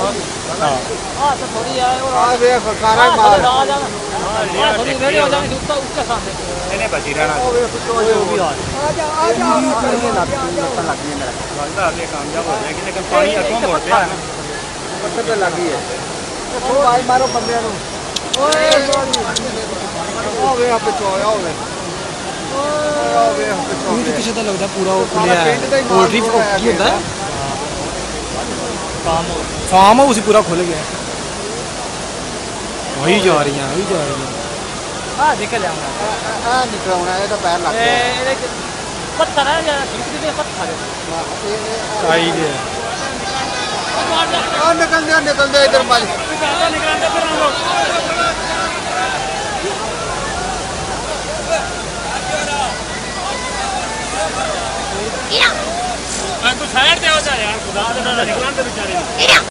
हां तो थोड़ी है और आ वे कारा मार आ जाना हां थोड़ी रेडी हो जानी उसका उसके सामने इन्हें बची रहना ओ वे वो भी आ जा लग लगी मेरा लगता है कामयाब हो जाएगी लेकिन पानी अगों मोड़ते हैं पत्थर पे लगी है तो भाई मारो बंदे नु ओए ओ वे आप पे ओ वे तो किसी तो लगता पूरा वो खुलिया है पोल्ट्री की होता है फार्म हाउस ही पूरा खुल गया वही जा रही हैं वही जा रही हैं हां निकल आऊंगा हां निकल आऊंगा ये तो पैर लग गया पत्थर है या खिड़की पे पत्थर है आई गया और निकल दे इधर माल निकल दे फिर हम लोग तू साइड पे हो जा यार खुदा दे निकल दे बेचारे